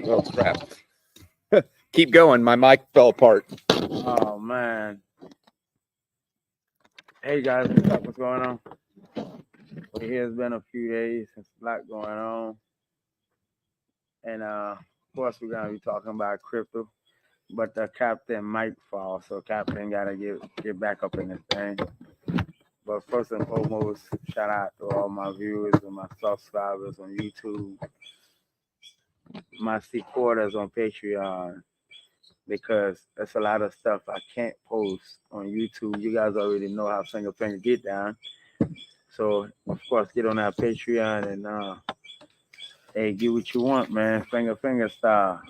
Oh crap! Keep going. My mic fell apart. Oh man. Hey guys, what's up? What's going on? Well, it's been a few days since a lot going on. And of course we're gonna be talking about crypto. But the captain might fall, so captain gotta get back up in this thing. But first and foremost, shout out to all my viewers and my subscribers on YouTube, my supporters on Patreon, because there's a lot of stuff I can't post on YouTube. You guys already know how Finger Finger get down. So of course get on our Patreon and hey, get what you want, man. Finger style.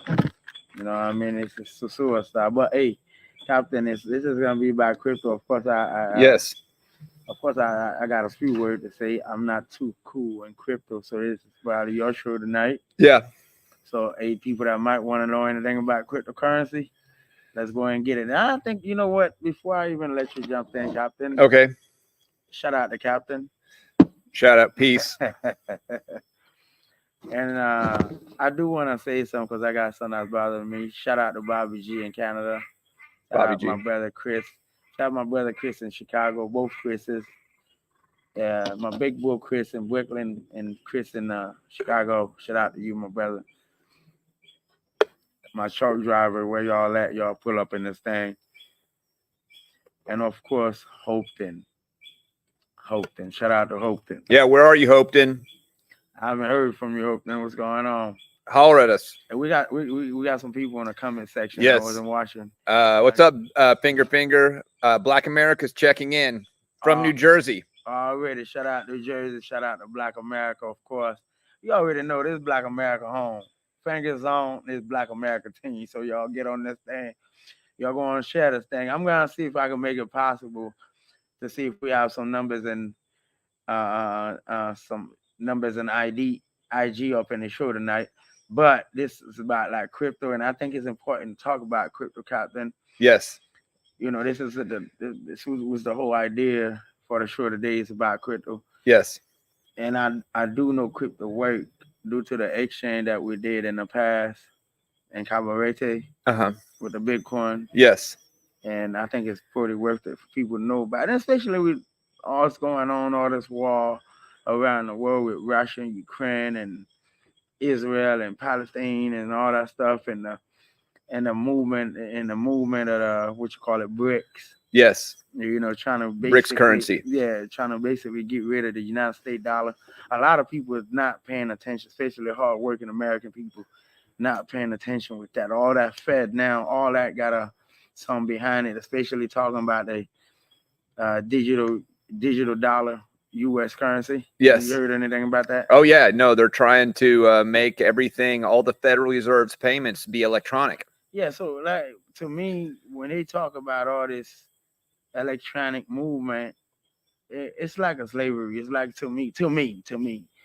You know what I mean? It's a suicide. But hey, Captain, this is gonna be about crypto. Of course, Yes. Of course, I got a few words to say. I'm not too cool in crypto, so this is probably your show tonight. Yeah. So, hey, people that might want to know anything about cryptocurrency, let's go ahead and get it. And I think, you know what? Before I even let you jump in, Captain. Okay. Shout out to Captain. Shout out. Peace. And I do want to say something because I got something that's bothering me. Shout out to Bobby G in Canada. Shout Bobby out G. my brother Chris. Shout out my brother Chris in Chicago. Both Chris's. My big bull Chris in Brooklyn and Chris in Chicago. Shout out to you, my brother. My truck driver, where y'all at? Y'all pull up in this thing. And of course, Hopeton. Shout out to Hopeton. Yeah, where are you, Hopeton? I haven't heard from you, Hopeton. What's going on? Holler at us. And we got some people in the comment section. Yes. I wasn't watching. What's up, Finger? Black America's checking in from New Jersey. Already, shout out to Jersey. Shout out to Black America, of course. You already know this Black America home. Fingers on this Black America team. So y'all get on this thing. Y'all going to share this thing. I'm going to see if I can make it possible to see if we have some numbers and IG up in the show tonight. But this is about like crypto, and I think it's important to talk about crypto, Captain. Yes. You know, this was the whole idea for the show today. Is about crypto. Yes. And I do know crypto work due to the exchange that we did in the past in Cabarete with the Bitcoin. Yes. And I think it's pretty worth it for people to know about it, especially with all that's going on, all this war around the world with Russia and Ukraine and Israel and Palestine and all that stuff, and the movement of the, what you call it, BRICS. Yes. You know, trying to BRICS currency. Yeah, trying to basically get rid of the United States dollar. A lot of people is not paying attention, especially hardworking American people, not paying attention with that. All that Fed now, all that got something behind it, especially talking about the digital dollar, U.S. currency. Yes. You heard anything about that? Oh, yeah. No, they're trying to make everything, all the Federal Reserve's payments be electronic. Yeah, so like to me, when they talk about all this electronic movement, it's like a slavery. It's like to me.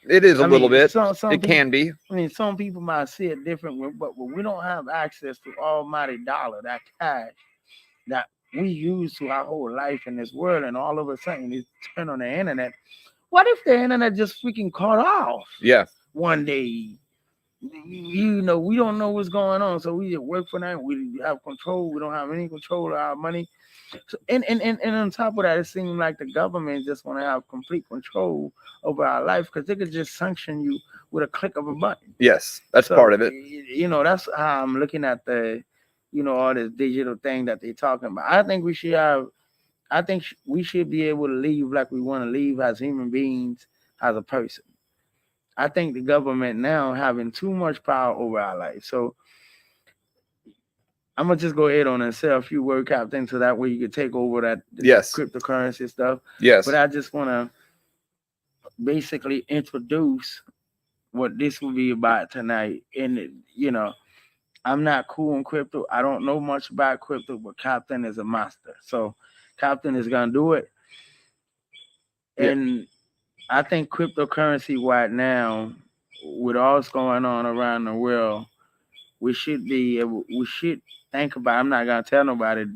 It is a little bit. Some it people, can be. I mean, some people might see it different, but we don't have access to almighty dollar, that cash that we use to our whole life in this world, and all of a sudden it's turned on the internet. What if the internet just freaking cut off? Yeah. One day. You know, we don't know what's going on, so we just work for that. We have control. We don't have any control of our money. So, and on top of that, it seems like the government just want to have complete control over our life because they could just sanction you with a click of a button. Yes, that's part of it. You know, that's how I'm looking at the, you know, all this digital thing that they're talking about. I think we should be able to live like we want to live as human beings, as a person. I think the government now having too much power over our life. So I'm gonna just go ahead on and say a few word Captain, so that way you can take over that cryptocurrency stuff. Yes. But I just want to basically introduce what this will be about tonight. And you know, I'm not cool on crypto. I don't know much about crypto, but Captain is a master. So Captain is gonna do it. And I think cryptocurrency right now, with all that's going on around the world, we should think about. I'm not gonna tell nobody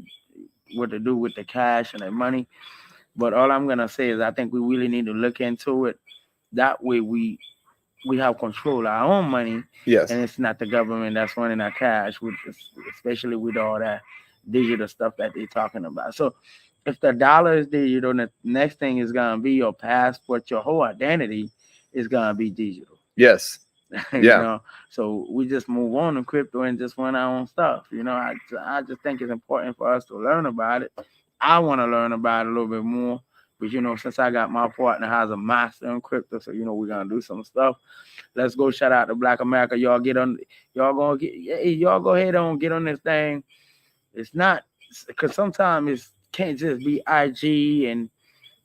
what to do with the cash and the money, but all I'm gonna say is I think we really need to look into it. That way we we have control of our own money, Yes. and it's not the government that's running our cash, especially with all that digital stuff that they're talking about. So if the dollar is digital, the next thing is gonna be your passport, your whole identity is gonna be digital. Yes. You Yeah. know, so we just move on to crypto and just run our own stuff. You know, I just think it's important for us to learn about it. I want to learn about it a little bit more, but you know, since I got my partner has a master in crypto, so you know we're gonna do some stuff. Let's go shout out to Black America. Y'all get on. Y'all gonna get. Hey, y'all go ahead on get on this thing. It's not because sometimes it can't just be IG and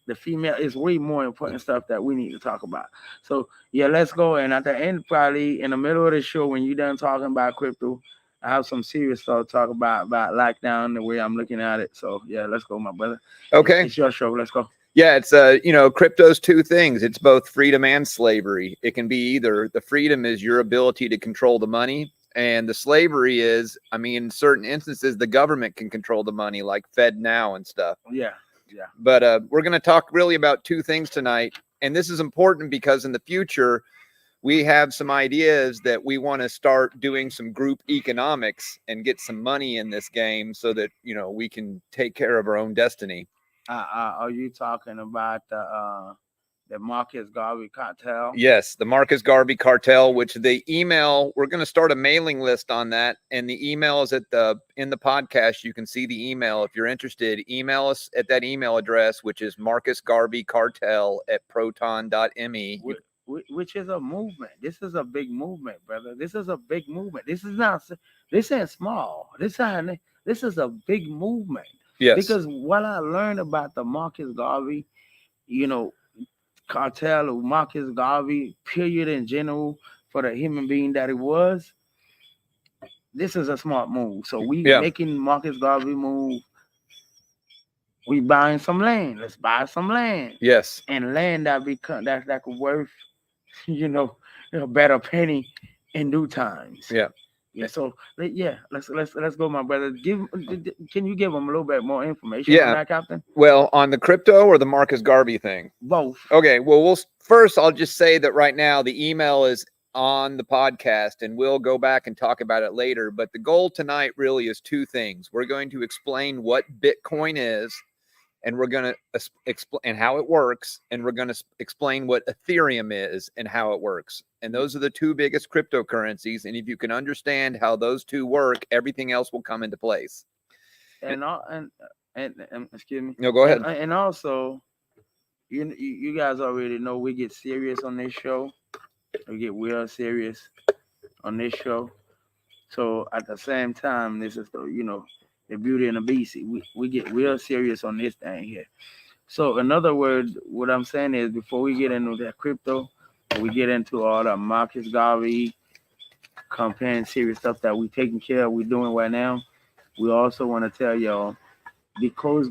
the female. Is way more important stuff that we need to talk about. So yeah, let's go. And at the end, probably in the middle of the show, when you're done talking about crypto, I have some serious stuff to talk about lockdown, the way I'm looking at it. So yeah, let's go, my brother. Okay. It's your show. Let's go. Yeah, it's you know, crypto's two things. It's both freedom and slavery. It can be either. The freedom is your ability to control the money, and the slavery is, I mean, in certain instances, the government can control the money, like Fed Now and stuff. Yeah, yeah. But we're going to talk really about two things tonight, and this is important because in the future, we have some ideas that we want to start doing some group economics and get some money in this game so that, you know, we can take care of our own destiny. Are you talking about the MarcusGarveyCartel? Yes, the MarcusGarveyCartel, which the email, we're going to start a mailing list on that. And the email is in the podcast. You can see the email. If you're interested, email us at that email address, which is MarcusGarveyCartel@proton.me. Which is a movement. This is a big movement, brother. This is a big movement. This is not. This ain't small. This is a big movement. Yes. Because what I learned about the Marcus Garvey, you know, cartel or Marcus Garvey, period in general, for the human being that it was, this is a smart move. So we making Marcus Garvey move. We buying some land. Let's buy some land. Yes. And land that could worth, you know, a better penny in due times. Yeah. Yeah. So yeah, let's go, my brother. Can you give them a little bit more information on that, Captain? Well, on the crypto or the Marcus Garvey thing? Both. Okay. Well, first I'll just say that right now the email is on the podcast and we'll go back and talk about it later. But the goal tonight really is two things. We're going to explain what Bitcoin is, and we're going to explain and how it works, and we're going to explain what Ethereum is and how it works. And those are the two biggest cryptocurrencies. And if you can understand how those two work, everything else will come into place. And excuse me. No, go ahead. And also, you guys already know we get serious on this show. We get real serious on this show. So at the same time, this is the beauty and the beast. We get real serious on this thing here. So in other words, what I'm saying is, before we get into that crypto, we get into all the Marcus Garvey campaign serious stuff that we taking care of, we doing right now. We also want to tell y'all, because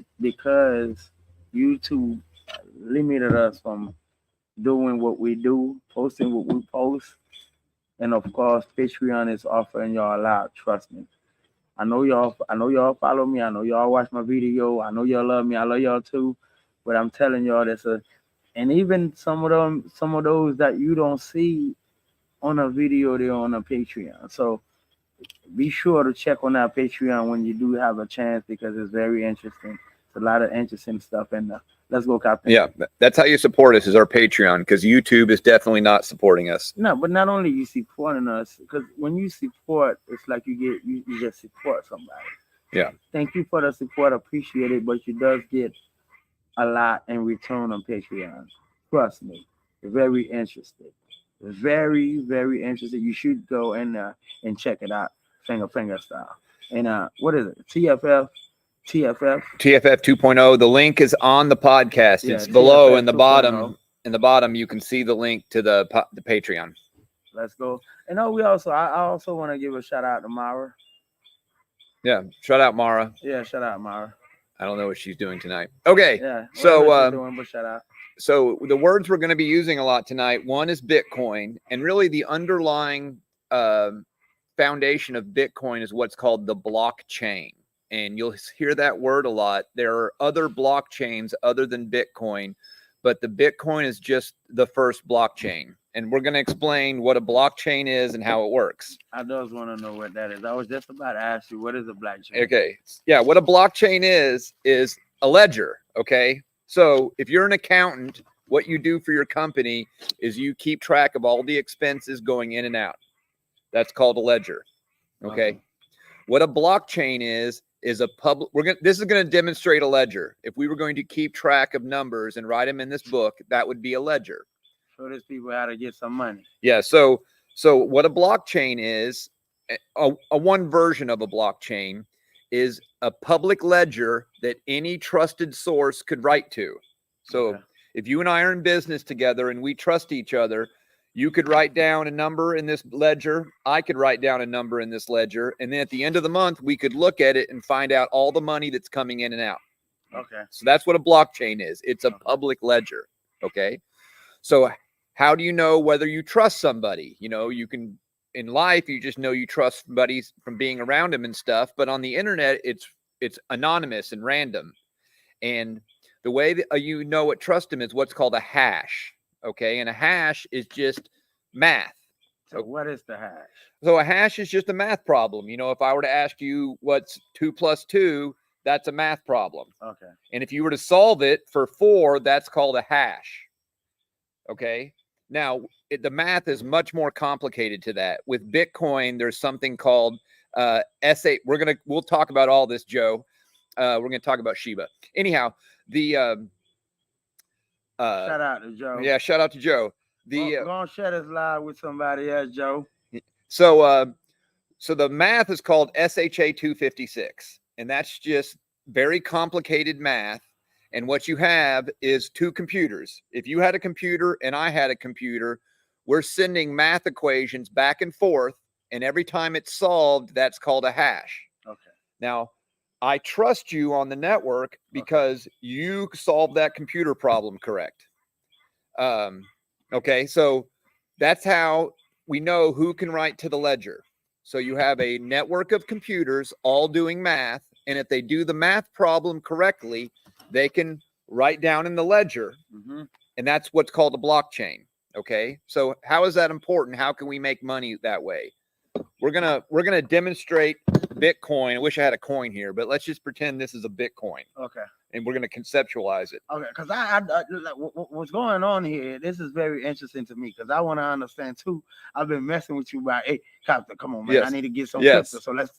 YouTube limited us from doing what we do, posting what we post, and of course Patreon is offering y'all a lot. Trust me. I know y'all follow me. I know y'all watch my video. I know y'all love me. I love y'all too. But I'm telling y'all, and even some of those that you don't see on a video, they're on a Patreon. So be sure to check on our Patreon when you do have a chance, because it's very interesting. It's a lot of interesting stuff in there. Let's go, Captain. Yeah, that's how you support us, is our Patreon, because YouTube is definitely not supporting us. No, but not only you supporting us, because when you support, it's like you just support somebody. Yeah. Thank you for the support. Appreciate it, but you does get a lot in return on Patreon. Trust me. Very interested. Very, very interested. You should go and check it out. Finger style. And what is it? TFF 2.0. The link is on the podcast. Yeah, it's below TFF in the 2.0. bottom. In the bottom, you can see the link to the Patreon. Let's go. And I also want to give a shout out to Mara. Yeah, shout out Mara. Yeah, shout out Mara. I don't know what she's doing tonight. Okay. Yeah. So doing, but shout out. So the words we're going to be using a lot tonight, one is Bitcoin, and really the underlying foundation of Bitcoin is what's called the blockchain. And you'll hear that word a lot. There are other blockchains other than Bitcoin, but the Bitcoin is just the first blockchain. And we're going to explain what a blockchain is and how it works. I just want to know what that is. I was just about to ask you, what is a blockchain? Okay. Yeah. What a blockchain is a ledger. Okay. So if you're an accountant, what you do for your company is you keep track of all the expenses going in and out. That's called a ledger. Okay. What a blockchain is a public, this is going to demonstrate a ledger. If we were going to keep track of numbers and write them in this book, that would be a ledger. So there's people how to get some money. Yeah. So what a blockchain is, a one version of a blockchain is a public ledger that any trusted source could write to. So if you and I are in business together and we trust each other, you could write down a number in this ledger. I could write down a number in this ledger. And then at the end of the month, we could look at it and find out all the money that's coming in and out. Okay. So that's what a blockchain is. It's a public ledger. Okay. So how do you know whether you trust somebody? You know, you can, in life, you just know you trust somebody from being around them and stuff. But on the internet, it's anonymous and random. And the way that you know what trust them is what's called a hash. Okay. And a hash is just math. So what is the hash? So a hash is just a math problem. You know, if I were to ask you what's 2 + 2, that's a math problem. Okay. And if you were to solve it for 4, that's called a hash. Okay. Now, the math is much more complicated to that. With Bitcoin, there's something called S8. We'll talk about all this, Joe. We're going to talk about Shiba. Anyhow, the shout out to Joe. Yeah, shout out to Joe. Go on, share this live with somebody else, Joe. So the math is called SHA 256, and that's just very complicated math. And what you have is 2 computers. If you had a computer and I had a computer, we're sending math equations back and forth, and every time it's solved, that's called a hash. Okay. Now, I trust you on the network because you solved that computer problem correct. Okay, so that's how we know who can write to the ledger. So you have a network of computers all doing math, and if they do the math problem correctly, they can write down in the ledger, and that's what's called a blockchain. Okay, so how is that important? How can we make money that way? We're gonna demonstrate Bitcoin. I wish I had a coin here, but let's just pretend this is a Bitcoin. Okay. And we're gonna conceptualize it. Okay, because what's going on here? This is very interesting to me because I want to understand too. I've been messing with you about, hey, Captain, come on, man, Yes. I need to get some Yes. crypto. So let's.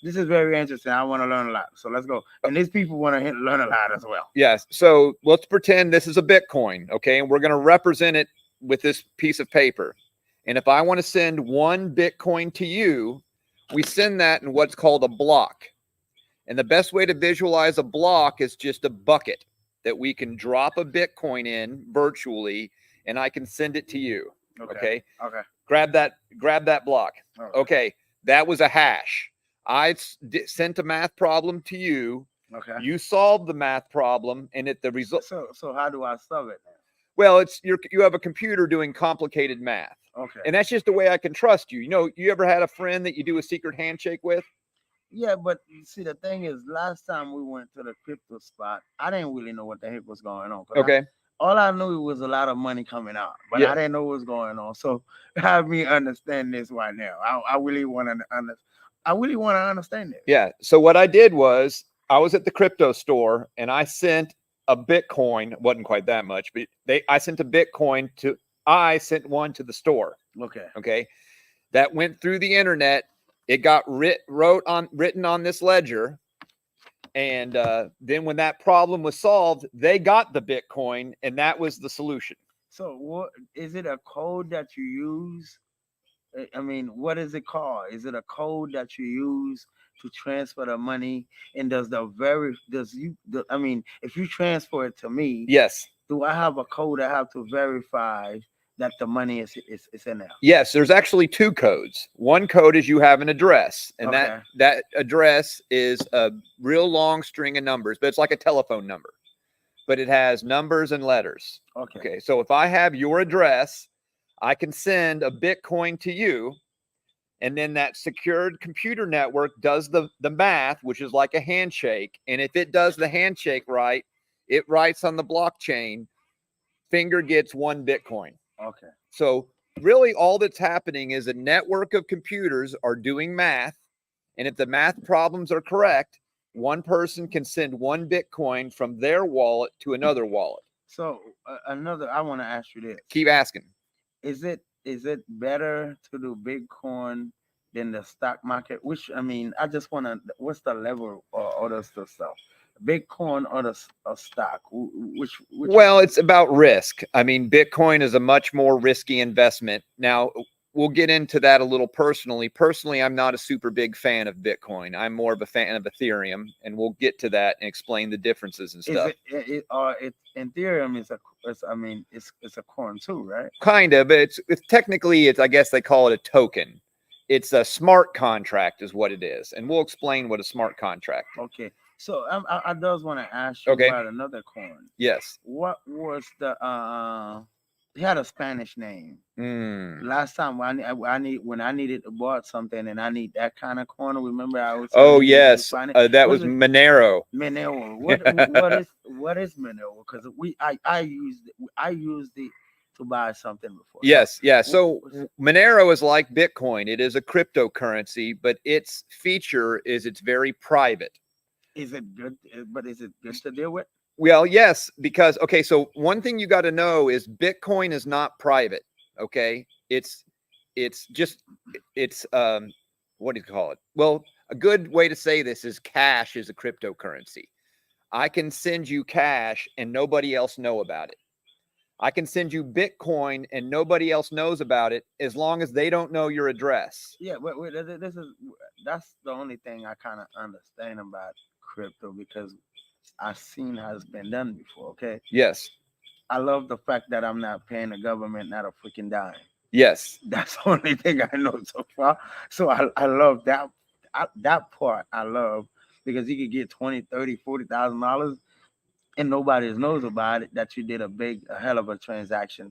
This is very interesting. I want to learn a lot. So let's go. And these people want to learn a lot as well. Yes. So let's pretend this is a Bitcoin, okay, and we're gonna represent it with this piece of paper. And if I want to send 1 Bitcoin to you, we send that in what's called a block. And the best way to visualize a block is just a bucket that we can drop a Bitcoin in virtually, and I can send it to you. Okay. Okay. Grab that block. Okay. That was a hash. I sent a math problem to you. Okay. You solved the math problem, and the result. So how do I solve it now? Well, you have a computer doing complicated math. Okay. And that's just the way I can trust you. You know, you ever had a friend that you do a secret handshake with? Yeah, but you see, the thing is, last time we went to the crypto spot, I didn't really know what the heck was going on. Okay. All I knew was a lot of money coming out, but Yeah. I didn't know what was going on. So have me understand this right now. I really want to understand this. Yeah. So what I did was I was at the crypto store and I sent a Bitcoin. It wasn't quite that much, but I sent a Bitcoin I sent one to the store. Okay. Okay. That went through the internet. It got written on this ledger. And then when that problem was solved, they got the Bitcoin, and that was the solution. So what is it, a code that you use? I mean, what is it called? Is it a code that you use to transfer the money? And if you transfer it to me, Yes. do I have a code I have to verify that the money is in there? Yes, there's actually 2 codes. One code is you have an address, and that address is a real long string of numbers, but it's like a telephone number, but it has numbers and letters. Okay. So if I have your address, I can send a Bitcoin to you, and then that secured computer network does the math, which is like a handshake. And if it does the handshake right, it writes on the blockchain, Finger gets 1 Bitcoin. Okay. So really all that's happening is a network of computers are doing math. And if the math problems are correct, one person can send one Bitcoin from their wallet to another wallet. So I want to ask you this: Keep asking. Is it better to do Bitcoin than the stock market? Which I mean, I just want to. What's the level or the stuff? Bitcoin or the stock? Which? Well, it's about risk. I mean, Bitcoin is a much more risky investment. Now, we'll get into that a little personally. Personally, I'm not a super big fan of Bitcoin. I'm more of a fan of Ethereum, and we'll get to that and explain the differences and stuff. It's Ethereum is it's a coin too, right? Kind of, but it's technically I guess they call it a token. It's a smart contract is what it is, and we'll explain what a smart contract is. Okay. So I does want to ask you Okay. about another coin. Yes. What was the He had a Spanish name. Last time when I needed to buy something and I need that kind of coin. Remember I was. Oh yes, that was Monero. Monero. What is Monero? Because I used it to buy something before. Yes, yeah. So Monero is like Bitcoin. It is a cryptocurrency, but its feature is it's very private. Is it good? But is it good to deal with? Well, yes, because okay, so one thing you got to know is Bitcoin is not private. Okay, it's just what do you call it? Well, a good way to say this is cash is a cryptocurrency. I can send you cash and nobody else know about it. I can send you Bitcoin and nobody else knows about it as long as they don't know your address. Yeah, but that's the only thing I kind of understand about crypto because I've seen how it's been done before. Okay. Yes. I love the fact that I'm not paying the government not a freaking dime. Yes. That's the only thing I know so far. So I love that that part. I love because you could get $20,000, $30,000, $40,000 and nobody knows about it that you did a hell of a transaction.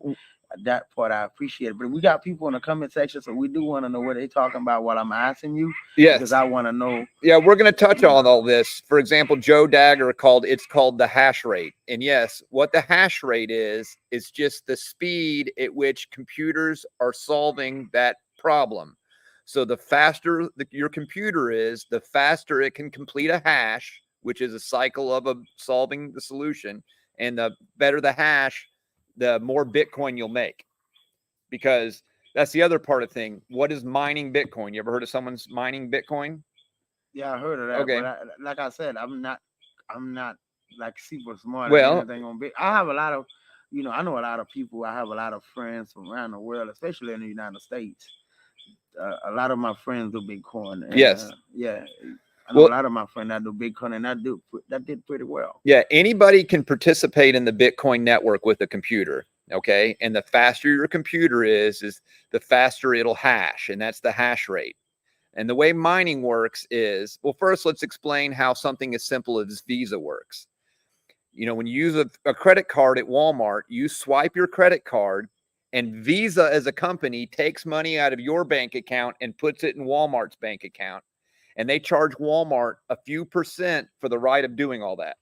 That part I appreciate it. But we got people in the comment section, so we do want to know what they're talking about while I'm asking you. Yes. Because I want to know. Yeah, we're going to touch on all this. For example, Joe Dagger it's called the hash rate. And yes, what the hash rate is just the speed at which computers are solving that problem. So the faster your computer is, the faster it can complete a hash, which is a cycle of solving the solution. And the better the hash, the more Bitcoin you'll make. Because that's the other part of the thing. What is mining Bitcoin? You ever heard of someone's mining Bitcoin? Yeah, I heard of that. Okay. But like I said, I'm not like super smart. Well, anything on I have a lot of, I know a lot of people. I have a lot of friends from around the world, especially in the United States. A lot of my friends do Bitcoin. And, yes. Yeah. I know a lot of my friends that do Bitcoin, and that did pretty well. Yeah, anybody can participate in the Bitcoin network with a computer. Okay, and the faster your computer is the faster it'll hash, and that's the hash rate. And the way mining works is, well, first let's explain how something as simple as Visa works. When you use a credit card at Walmart, you swipe your credit card, and Visa as a company takes money out of your bank account and puts it in Walmart's bank account. And they charge Walmart a few percent for the right of doing all that.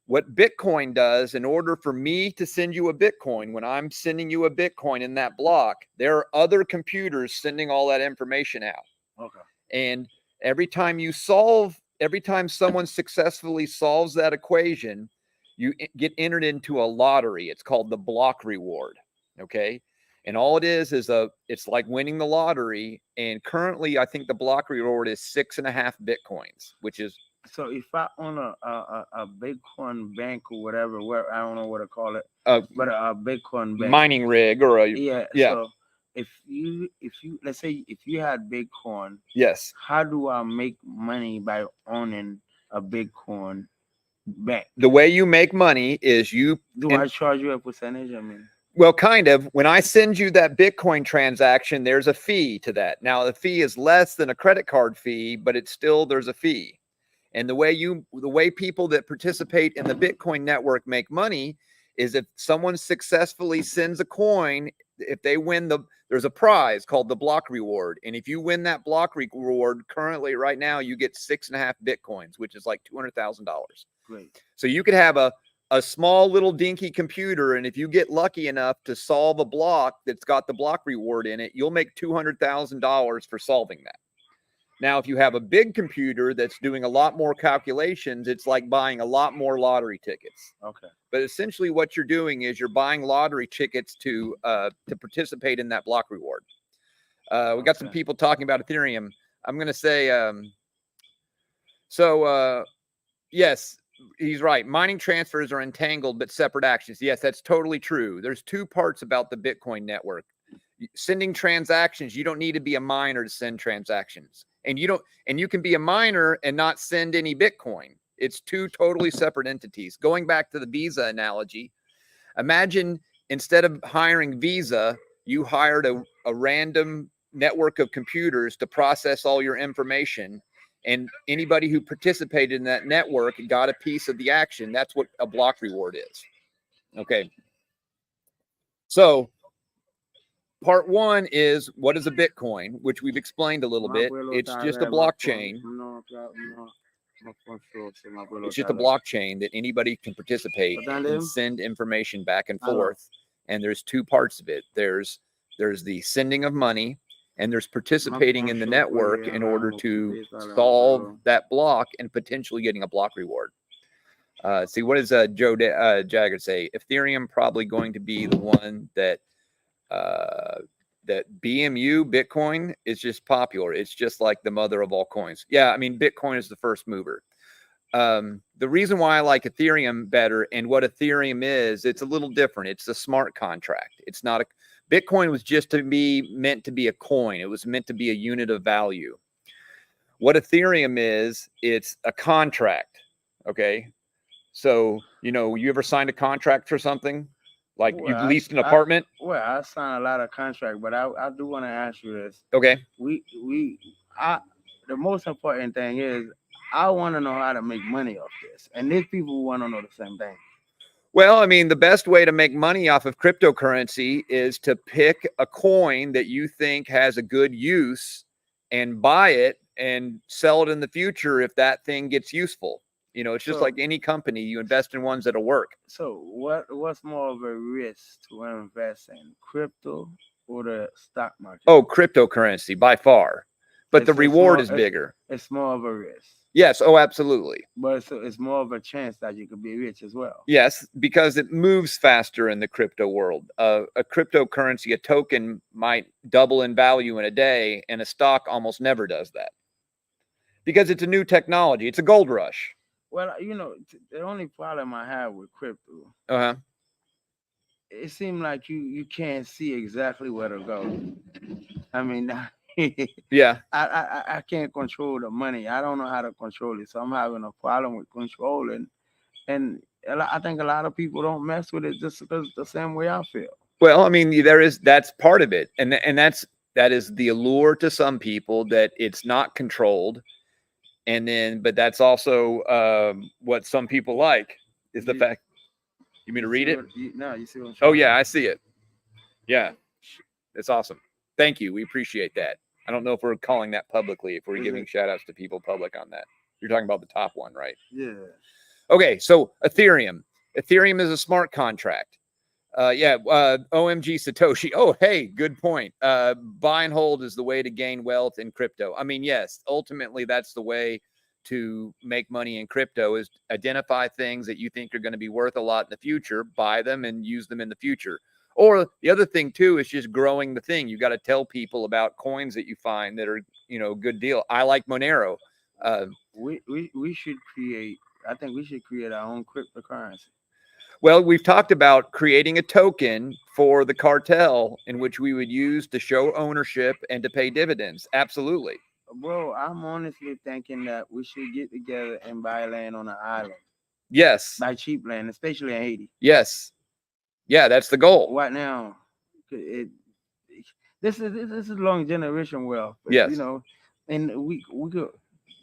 What Bitcoin does, in order for me to send you a Bitcoin, when I'm sending you a Bitcoin in that block, there are other computers sending all that information out. Okay. And every time someone successfully solves that equation, you get entered into a lottery. It's called the block reward. Okay. And all it is it's like winning the lottery. And currently, I think the block reward is 6.5 Bitcoins, which is. So if I own a Bitcoin bank or whatever, where I don't know what to call it, but a Bitcoin bank, mining rig or a yeah. So if you let's say if you had Bitcoin, yes. How do I make money by owning a Bitcoin bank? The way you make money is I charge you a percentage? I mean. Well, kind of. When I send you that Bitcoin transaction, there's a fee to that. Now, the fee is less than a credit card fee, but there's a fee. And the way people that participate in the Bitcoin network make money is if someone successfully sends a coin, if they win there's a prize called the block reward. And if you win that block reward, currently right now, you get 6.5 Bitcoins, which is like $200,000. Great. So you could have a a small little dinky computer, and if you get lucky enough to solve a block that's got the block reward in it, you'll make $200,000 for solving that. Now, if you have a big computer that's doing a lot more calculations, it's like buying a lot more lottery tickets. Okay. But essentially what you're doing is you're buying lottery tickets to participate in that block reward. We got some people talking about Ethereum. I'm going to say, yes, he's right. Mining transfers are entangled, but separate actions. Yes, that's totally true. There's two parts about the Bitcoin network. Sending transactions, you don't need to be a miner to send transactions. And you can be a miner and not send any Bitcoin. It's two totally separate entities. Going back to the Visa analogy, imagine instead of hiring Visa, you hired a random network of computers to process all your information, and anybody who participated in that network got a piece of the action. That's what a block reward is. Okay. So part one is, what is a Bitcoin, which we've explained a little bit. It's just a blockchain. It's just a blockchain that anybody can participate and send information back and forth. And there's two parts of it. There's the sending of money, and there's participating in the network in order to solve that block and potentially getting a block reward. See, what does Joe Jagger say? Ethereum probably going to be the one that BMU Bitcoin is just popular. It's just like the mother of all coins. Yeah, I mean, Bitcoin is the first mover. The reason why I like Ethereum better, and what Ethereum is, it's a little different. It's a smart contract. It's not a Bitcoin was just meant to be a coin. It was meant to be a unit of value. What Ethereum is, it's a contract. Okay. So, you ever signed a contract for something? Like you leased an apartment? I signed a lot of contracts, but I do want to ask you this. Okay. The most important thing is I want to know how to make money off this. And these people want to know the same thing. Well, I mean, the best way to make money off of cryptocurrency is to pick a coin that you think has a good use and buy it and sell it in the future if that thing gets useful. It's just like any company. You invest in ones that'll work. So what's more of a risk to invest in, crypto or the stock market? Oh, cryptocurrency by far. But the reward is bigger. It's more of a risk. Yes. Oh, absolutely. But it's more of a chance that you could be rich as well. Yes, because it moves faster in the crypto world. A cryptocurrency, a token might double in value in a day, and a stock almost never does that. Because it's a new technology. It's a gold rush. Well, the only problem I have with crypto, it seems like you can't see exactly where to go. I mean, yeah, I can't control the money. I don't know how to control it, so I'm having a problem with controlling. And I think a lot of people don't mess with it just because the same way I feel. Well, I mean, that's part of it, and that is the allure to some people, that it's not controlled. But that's also what some people like, is the fact. You mean to read it? No, you see what I'm saying? Oh yeah, I see it. Yeah, it's awesome. Thank you. We appreciate that. I don't know if we're calling that publicly, if we're giving shout outs to people public on that. You're talking about the top one, right? Yeah. Okay, so Ethereum. Ethereum is a smart contract. OMG Satoshi. Oh, hey, good point. Buy and hold is the way to gain wealth in crypto. I mean, yes, ultimately that's the way to make money in crypto, is identify things that you think are going to be worth a lot in the future, buy them and use them in the future. Or the other thing too is just growing the thing. You got to tell people about coins that you find that are, good deal. I like Monero. We should create. I think we should create our own cryptocurrency. Well, we've talked about creating a token for the cartel in which we would use to show ownership and to pay dividends. Absolutely. Bro, I'm honestly thinking that we should get together and buy land on an island. Yes. Buy cheap land, especially in Haiti. Yes. Yeah, that's the goal. Right now, this is long generation wealth. Yes. And we could,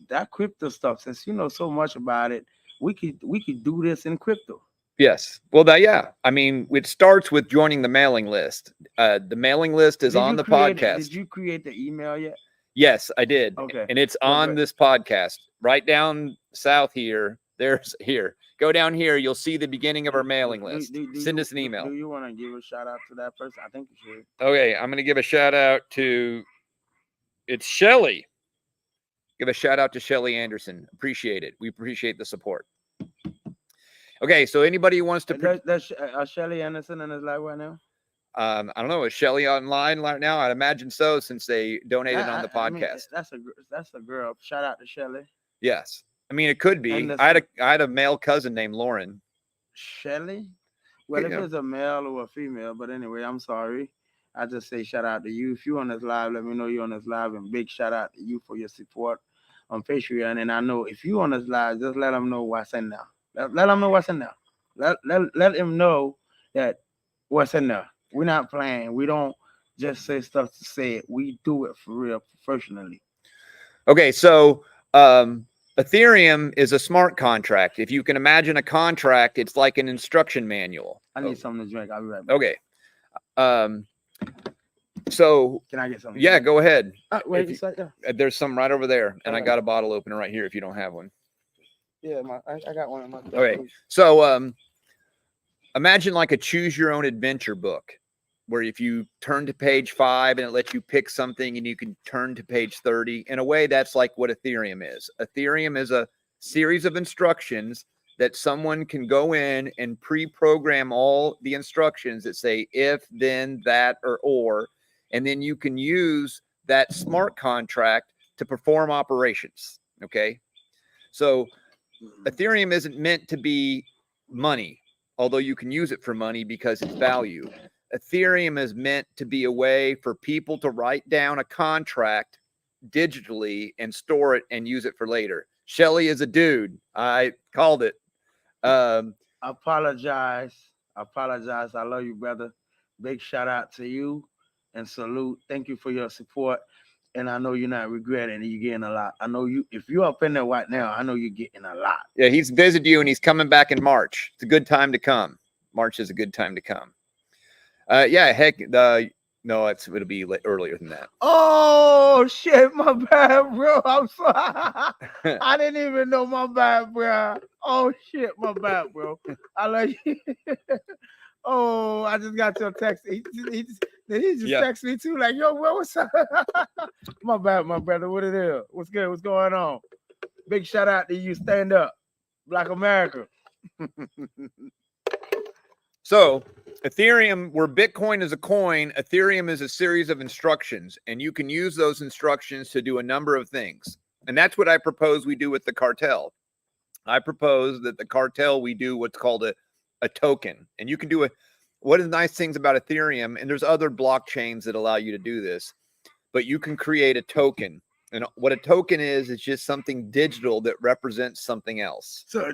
that crypto stuff, since you know so much about it, we could do this in crypto. Yes. Well, I mean, it starts with joining the mailing list. The mailing list is on the podcast. Did you create the email yet? Yes, I did. Okay. And it's on this podcast. Right down south here, There's here. Go down here. You'll see the beginning of our mailing list. Send us an email. Do you want to give a shout out to that person? I think you should. Okay, I'm going to give a shout out to, it's Shelly. Give a shout out to Shelly Anderson. Appreciate it. We appreciate the support. Okay, so anybody who wants to... That's Shelly Anderson in his live right now? I don't know. Is Shelly online right now? I'd imagine so, since they donated on the podcast. I mean, that's a girl. Shout out to Shelly. Yes. I mean, it could be. I had a male cousin named Lauren. Shelly? Well, if it's a male or a female, but anyway, I'm sorry. I just say shout out to you. If you're on this live, let me know you're on this live, and big shout out to you for your support on Patreon. And I know if you're on this live, just let them know what's in there. Let them know what's in there. Let them know that what's in there. We're not playing. We don't just say stuff to say it. We do it for real, professionally. Okay, so Ethereum is a smart contract. If you can imagine a contract, it's like an instruction manual. I need something to drink. I'll be right back. Okay. So can I get something? Yeah, go ahead. Wait, there's some right over there, and I got a bottle opener right here if you don't have one. Yeah, I got one in my desk. Okay. So imagine like a choose your own adventure book, where if you turn to page 5 and it lets you pick something and you can turn to page 30. In a way, that's like what Ethereum is. Ethereum is a series of instructions that someone can go in and pre-program all the instructions that say if, then, that, or, and then you can use that smart contract to perform operations. Okay. So Ethereum isn't meant to be money, although you can use it for money because it's value. Ethereum is meant to be a way for people to write down a contract digitally and store it and use it for later. Shelly is a dude. I called it. Apologize. I love you, brother. Big shout out to you and salute. Thank you for your support. And I know you're not regretting it. You're getting a lot. I know you, if you're up in there right now, I know you're getting a lot. Yeah, he's visited you and he's coming back in March. It's a good time to come. March is a good time to come. Yeah, heck, no, it'll be earlier than that. Oh shit, my bad, bro. I'm sorry. I didn't even know, my bad, bro. Oh shit, my bad, bro. I love you. Oh, I just got your text. He just texted me too, like, yo, bro, what's up? My bad, my brother. What it is? What's good? What's going on? Big shout out to you. Stand up, Black America. So Ethereum, where Bitcoin is a coin, Ethereum is a series of instructions, and you can use those instructions to do a number of things. And that's what I propose we do with the cartel. I propose that the cartel, we do what's called a token. And you can do one of the nice things about Ethereum, and there's other blockchains that allow you to do this, but you can create a token. And what a token is just something digital that represents something else. So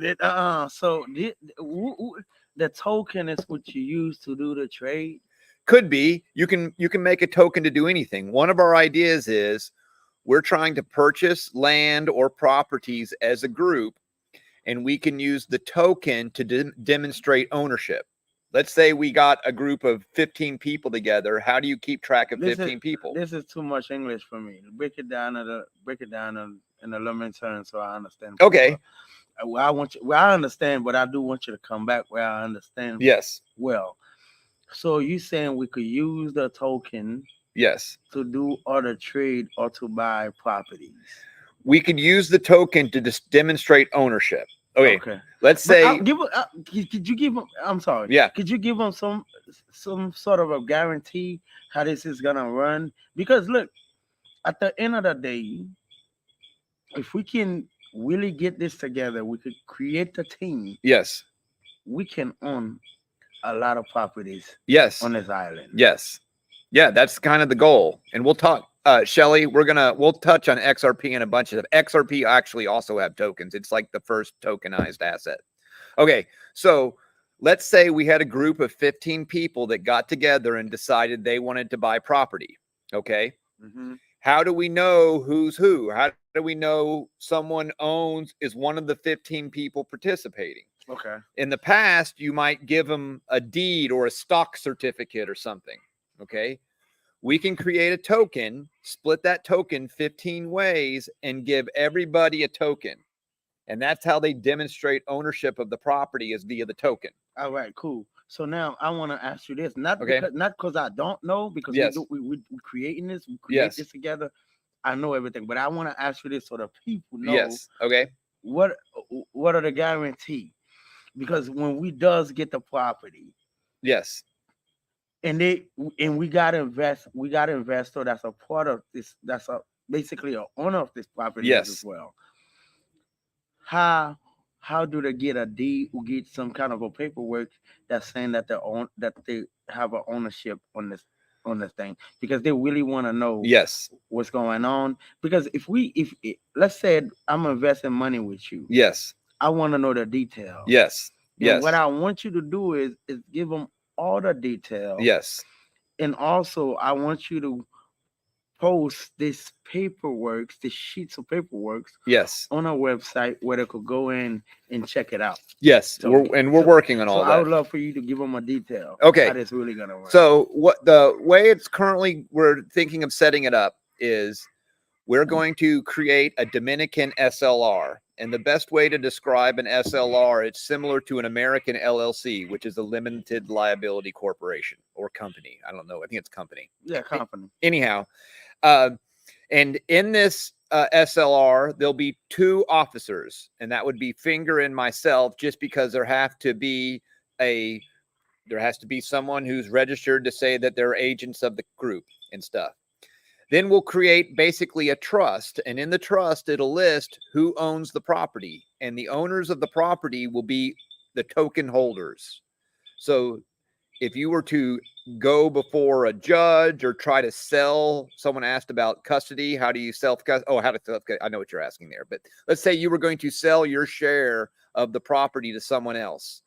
the token is what you use to do the trade? Could be. You can make a token to do anything. One of our ideas is we're trying to purchase land or properties as a group, and we can use the token to demonstrate ownership. Let's say we got a group of 15 people together. How do you keep track of 15 people? This is too much English for me. Break it down in a layman term so I understand. Okay. I understand, but I do want you to come back where I understand. Yes. Well, so you saying we could use the token? Yes. To do other trade or to buy properties. We could use the token to demonstrate ownership. Okay. Let's say. Could you give them? I'm sorry. Yeah. Could you give them some sort of a guarantee how this is gonna run? Because look, at the end of the day, if we can really get this together, we could create the team. Yes. We can own a lot of properties. Yes. On this island. Yes. Yeah, that's kind of the goal. And we'll talk, Shelly, we'll touch on XRP and a bunch of stuff. XRP actually also have tokens. It's like the first tokenized asset. Okay, so let's say we had a group of 15 people that got together and decided they wanted to buy property. Okay. Mm-hmm. How do we know who's who? How do we know someone is one of the 15 people participating? Okay. In the past, you might give them a deed or a stock certificate or something. Okay. We can create a token, split that token 15 ways, and give everybody a token. And that's how they demonstrate ownership of the property, is via the token. All right, cool. So now I want to ask you this, not Okay. because I don't know, because Yes. we creating this, we create Yes. this together. I know everything, but I want to ask you this so the people know. Yes. Okay. What are the guarantee? Because when we does get the property, Yes. and we got investor that's a part of this, that's basically a owner of this property Yes. as well. How do they get a deed or get some kind of a paperwork that's saying that they have an ownership on this thing? Because they really want to know Yes. what's going on. Because if let's say I'm investing money with you, Yes. I want to know the details. Yes. And Yes. what I want you to do is give them all the details. Yes. And also I want you to post this paperwork, the sheets of paperwork, Yes. on our website where they could go in and check it out. Yes. So- We're working on all So that. I would love for you to give them a detail. Okay. How it's really gonna work. So what the way it's currently, we're thinking of setting it up is we're going to create a Dominican SLR. And the best way to describe an SLR, it's similar to an American LLC, which is a limited liability corporation or company. I don't know. I think it's company. Yeah, company. Anyhow, and in this SLR, there'll be 2 officers, and that would be Finger and myself, just because there has to be someone who's registered to say that they're agents of the group and stuff. Then we'll create basically a trust, and in the trust, it'll list who owns the property, and the owners of the property will be the token holders. So if you were to go before a judge or try to sell, someone asked about custody, how do you self-custody? Oh, how to self-custody? I know what you're asking there, but let's say you were going to sell your share of the property to someone else.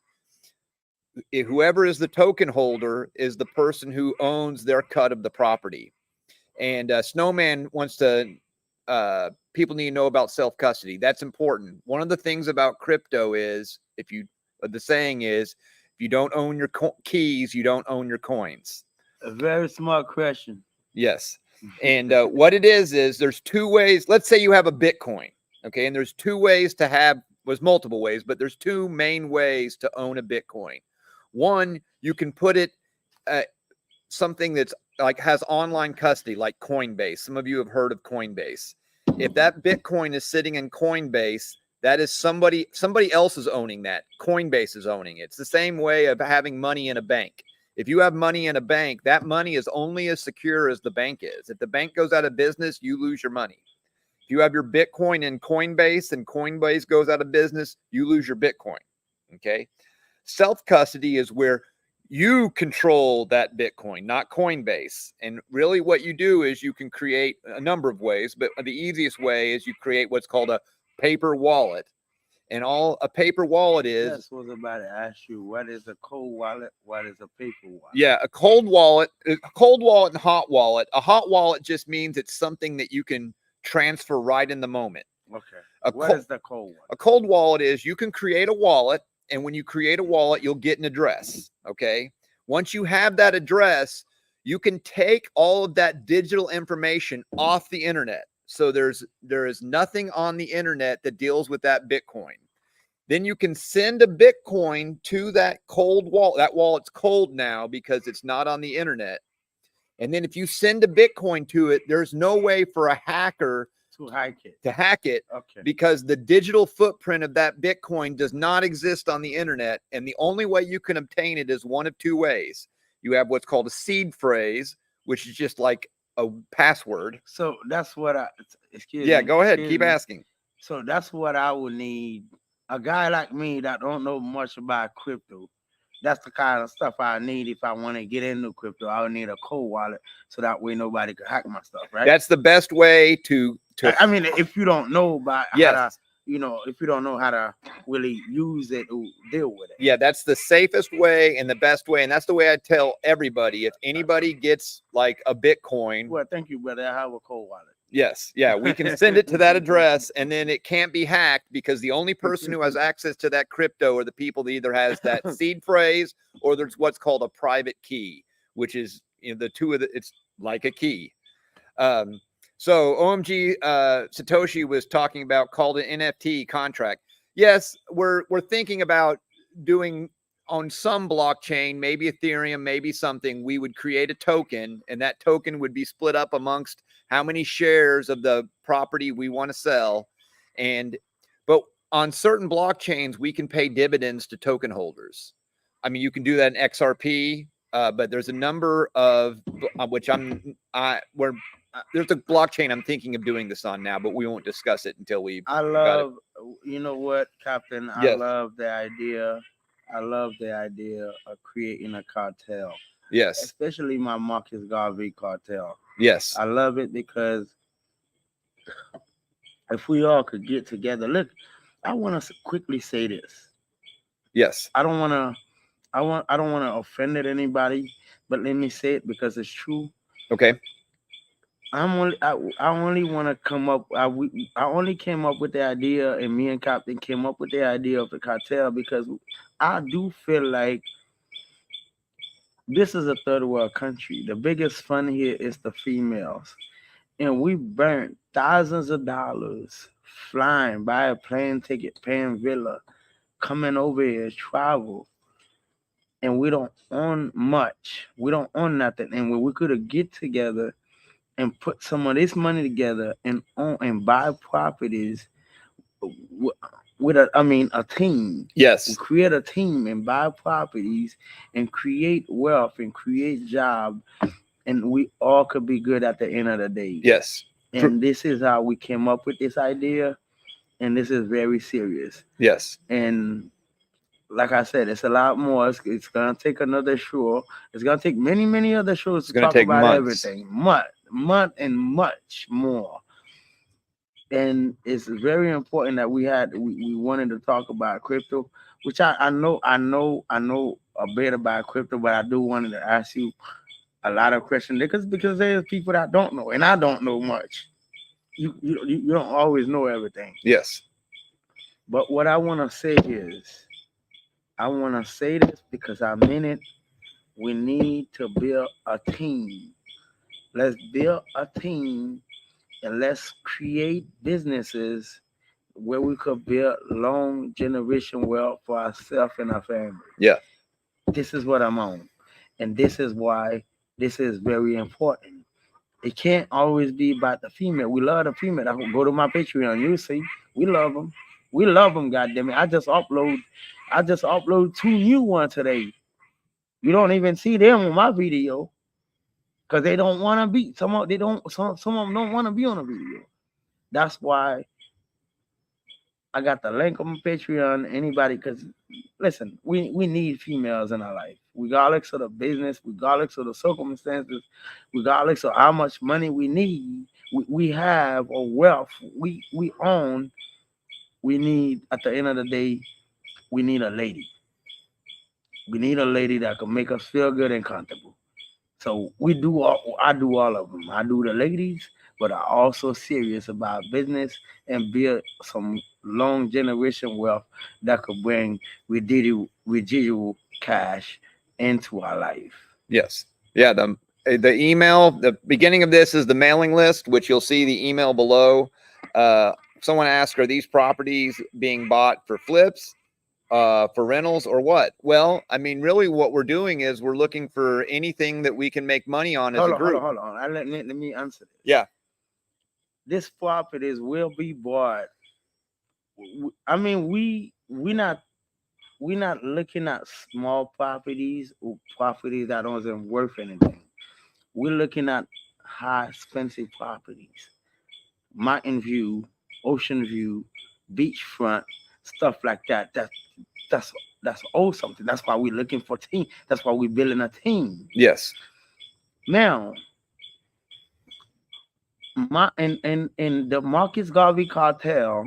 Whoever is the token holder is the person who owns their cut of the property. And Snowman wants to, people need to know about self-custody. That's important. One of the things about crypto is, the saying is, if you don't own your keys, you don't own your coins. A very smart question. Yes. And what it is there's 2 ways. Let's say you have a Bitcoin. Okay. And there's 2 ways to have, was multiple ways, but there's 2 main ways to own a Bitcoin. One, you can put it something that's like has online custody, like Coinbase. Some of you have heard of Coinbase. If that Bitcoin is sitting in Coinbase, that is somebody else is owning that. Coinbase is owning it. It's the same way of having money in a bank. If you have money in a bank, that money is only as secure as the bank is. If the bank goes out of business, you lose your money. If you have your Bitcoin in Coinbase and Coinbase goes out of business, you lose your Bitcoin. Okay. Self-custody is where you control that Bitcoin, not Coinbase. And really what you do is you can create a number of ways, but the easiest way is you create what's called a paper wallet. And all a paper wallet is. That's what I was about to ask you. What is a cold wallet? What is a paper wallet? Yeah, a cold wallet and hot wallet. A hot wallet just means it's something that you can transfer right in the moment. Okay. What is the cold wallet? A cold wallet is you can create a wallet, and when you create a wallet, you'll get an address. Okay. Once you have that address, you can take all of that digital information off the internet. So there is nothing on the internet that deals with that Bitcoin. Then you can send a Bitcoin to that cold wallet. That wallet's cold now because it's not on the internet. And then if you send a Bitcoin to it, there's no way for a hacker to hack it. Okay. Because the digital footprint of that Bitcoin does not exist on the internet. And the only way you can obtain it is one of 2 ways. You have what's called a seed phrase, which is just like a password. So that's what go ahead. Keep asking. So that's what I would need. A guy like me that don't know much about crypto. That's the kind of stuff I need if I want to get into crypto. I would need a cold wallet so that way nobody could hack my stuff, right? That's the best way to I mean, if you don't know about yes. how to, if you don't know how to really use it or deal with it. Yeah, that's the safest way and the best way. And that's the way I tell everybody. If anybody gets like a Bitcoin. Well, thank you, brother. I have a cold wallet. Yes. Yeah. We can send it to that address, and then it can't be hacked because the only person who has access to that crypto are the people that either has that seed phrase or there's what's called a private key, which is, the 2 of the, it's like a key. So OMG Satoshi was talking about called an NFT contract. yes, we're thinking about doing on some blockchain, maybe Ethereum, maybe something. We would create a token, and that token would be split up amongst how many shares of the property we want to sell. And but on certain blockchains, we can pay dividends to token holders. I mean, you can do that in XRP, but there's a number of which where there's a blockchain I'm thinking of doing this on now, but we won't discuss it until we. I love, you know what, Captain? I Yes. love the idea. I love the idea of creating a cartel, Yes. especially my Marcus Garvey cartel. Yes. I love it because if we all could get together, look, I want to quickly say this. Yes. I don't want to offend anybody, but let me say it because it's true. Okay. I only want to come up. I only came up with the idea, and me and Captain came up with the idea of the cartel because I do feel like this is a third world country. The biggest fun here is the females, and we burnt thousands of dollars flying, buy a plane ticket, paying villa, coming over here, travel, and we don't own much. We don't own nothing, and when we could have get together and put some of this money together and own and buy properties with a team. Yes. We create a team and buy properties and create wealth and create job, and we all could be good at the end of the day. Yes. And this is how we came up with this idea, and this is very serious. Yes. And like I said, it's a lot more. It's gonna take another show. It's gonna take many other shows to talk about months. everything. Month and much more. And it's very important that we wanted to talk about crypto, which I know a bit about crypto, but I do wanted to ask you a lot of questions because there's people that don't know, and I don't know much. You don't always know everything. Yes. But what I want to say is, I want to say this because I mean it. We need to build a team. Let's build a team and let's create businesses where we could build long generation wealth for ourselves and our family. Yeah. This is what I'm on. And this is why this is very important. It can't always be about the female. We love the female. I go to my Patreon. You see, we love them. We love them, goddammit. I just upload 2 new ones today. You don't even see them on my video. Because they don't want to be. Some of them don't want to be on a video. That's why I got the link on my Patreon. Anybody, because listen, we need females in our life, regardless of the business, regardless of the circumstances, regardless of how much money we need, we have or wealth we own. We need, at the end of the day, we need a lady. We need a lady that can make us feel good and comfortable. So I do all of them. I do the ladies, but I also serious about business and build some long generation wealth that could bring residual cash into our life. Yes. Yeah. The email, the beginning of this is the mailing list, which you'll see the email below. Someone asked, are these properties being bought for flips? For rentals or what? Well, I mean, really what we're doing is we're looking for anything that we can make money on as a group. Hold on. Let me answer this. Yeah. This properties will be bought. I mean, we're not looking at small properties or properties that aren't worth anything. We're looking at high expensive properties. Mountain view, ocean view, beachfront, stuff like that. That's all something. That's why we're looking for team. That's why we're building a team. Yes. Now, in the Marcus Garvey cartel,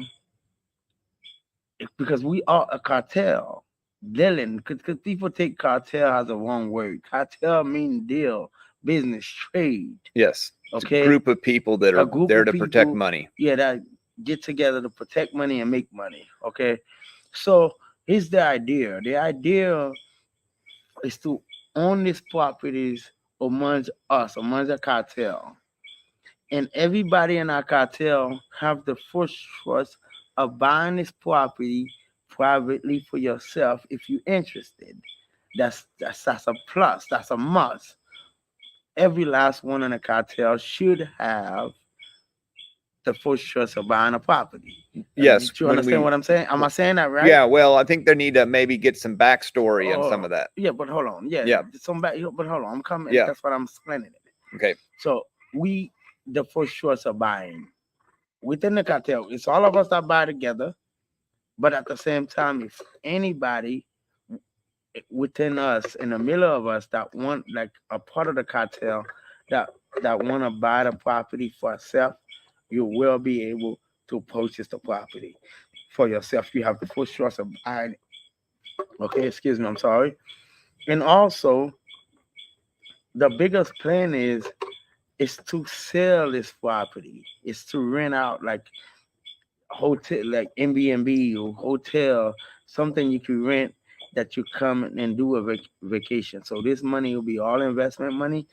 because we are a cartel, dealing. Because people take cartel as a wrong word. Cartel means deal, business, trade. Yes. Okay. It's a group of people that are there to protect money. Yeah, that get together to protect money and make money. Okay. So here's the idea. The idea is to own these properties amongst us, amongst the cartel. And everybody in our cartel have the first trust of buying this property privately for yourself if you're interested. That's a plus. That's a must. Every last one in the cartel should have the first choice of buying a property. Yes. Do you understand what I'm saying? Am I saying that right? Yeah. Well, I think they need to maybe get some backstory on some of that. Yeah, but hold on. Yeah. Yeah. But hold on. I'm coming. Yeah. That's what I'm explaining. Okay. So the first choice of buying within the cartel, it's all of us that buy together. But at the same time, if anybody within us, in the middle of us, that want like a part of the cartel that want to buy the property for yourself, you will be able to purchase the property for yourself. You have the full choice of buying it. Okay, excuse me, I'm sorry. And also, the biggest plan is to sell this property. It's to rent out like hotel, like Airbnb or hotel, something you can rent that you come and do a vacation. So this money will be all investment money.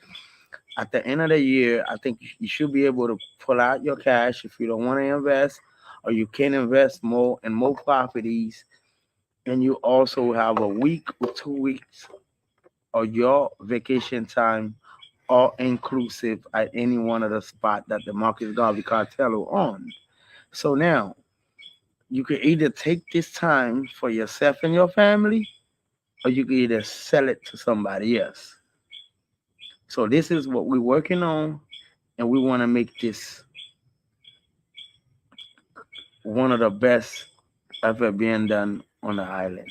At the end of the year, I think you should be able to pull out your cash if you don't want to invest, or you can invest more in more properties. And you also have a week or 2 weeks of your vacation time, all inclusive at any one of the spots that the MarcusGarveyCartel will on. So now you can either take this time for yourself and your family, or you can either sell it to somebody else. So this is what we're working on, and we want to make this one of the best ever being done on the island.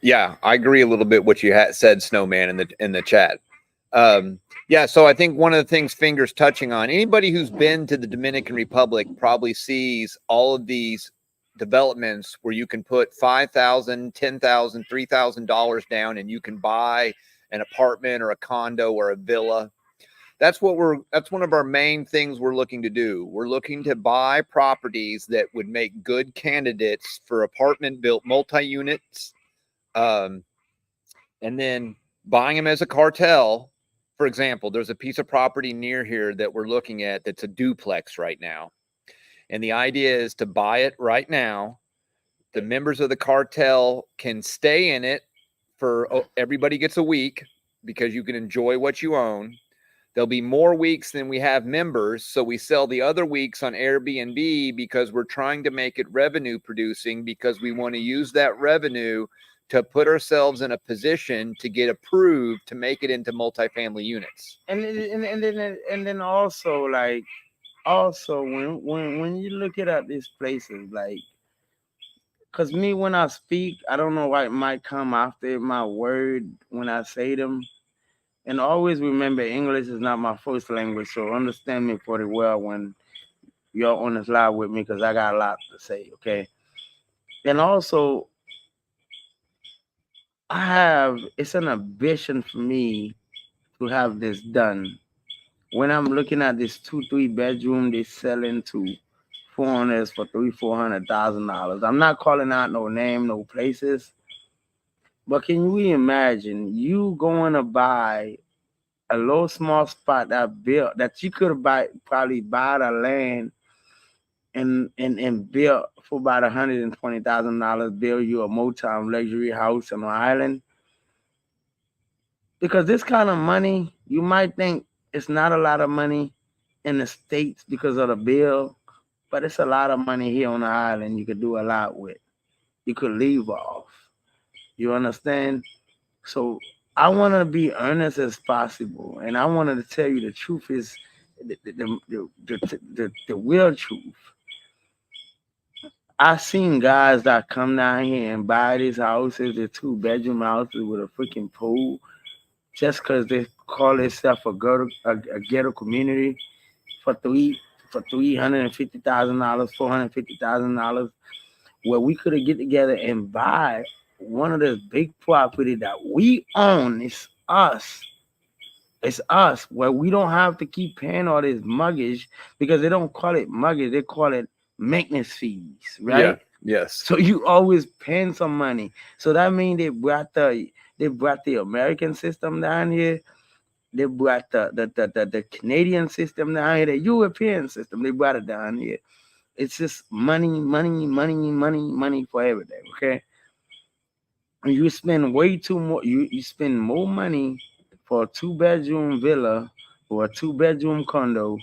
Yeah, I agree a little bit what you said, Snowman, in the chat. Yeah, so I think one of the things Fingers touching on, anybody who's been to the Dominican Republic probably sees all of these developments where you can put $5,000, $10,000, $3,000 down and you can buy an apartment or a condo or a villa. That's one of our main things we're looking to do. We're looking to buy properties that would make good candidates for apartment built multi-units, and then buying them as a cartel. For example, there's a piece of property near here that we're looking at that's a duplex right now. And the idea is to buy it right now. The members of the cartel can stay in it everybody gets a week because you can enjoy what you own. There'll be more weeks than we have members. So we sell the other weeks on Airbnb because we're trying to make it revenue producing, because we want to use that revenue to put ourselves in a position to get approved to make it into multifamily units. And then also when you look at these places, like, because me, when I speak, I don't know what might come after my word when I say them. And always remember, English is not my first language, so understand me pretty well when you're on this live with me, because I got a lot to say, okay? And also, it's an ambition for me to have this done. When I'm looking at this 2-3 bedroom, they selling to foreigners for $300,000-$400,000. I'm not calling out no name, no places, but can we imagine you going to buy a little small spot that you could probably buy the land and build for about $120,000, build you a Motown luxury house on an island? Because this kind of money, you might think it's not a lot of money in the States because of the bill, but it's a lot of money here on the island you could do a lot with. You could leave off. You understand? So I want to be earnest as possible, and I wanted to tell you the truth is the real truth. I've seen guys that come down here and buy these houses, the 2-bedroom houses with a freaking pool, just because they call themselves a ghetto community for $350,000, $450,000, where we could have get together and buy one of this big property that we own. It's us. It's us, where we don't have to keep paying all this mortgage, because they don't call it mortgage, they call it maintenance fees, right? Yeah. Yes. So you always paying some money. So that means they brought the American system down here. They brought the Canadian system down here, the European system. They brought it down here. It's just money, money, money, money, money for everything. Okay, and you spend way too more. You spend more money for a 2-bedroom villa or a 2-bedroom condo,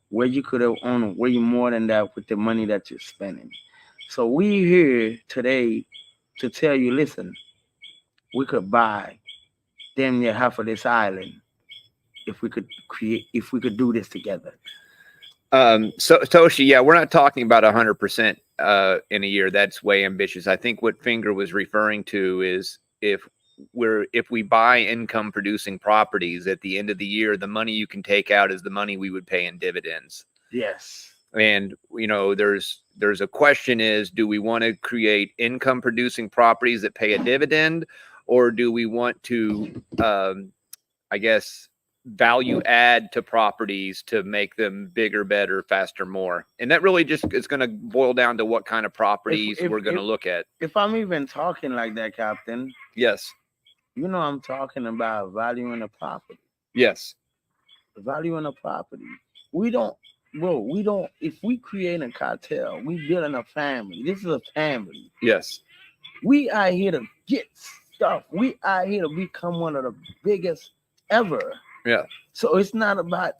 where you could have owned way more than that with the money that you're spending. So we here today to tell you, listen, we could buy damn near half of this island if we could do this together. So Toshi, yeah, we're not talking about 100% in a year. That's way ambitious. I think what Finger was referring to is if we buy income producing properties at the end of the year, the money you can take out is the money we would pay in dividends. Yes. And there's a question is, do we want to create income producing properties that pay a dividend, or do we want to I guess value add to properties to make them bigger, better, faster, more? And that really just is going to boil down to what kind of properties we're going to look at. If I'm even talking like that, Captain, yes, I'm talking about valuing a property. Yes, valuing a property. We don't, if we create a cartel, we building a family. This is a family. Yes. We are here to get stuff. We are here to become one of the biggest ever. Yeah. So it's not about,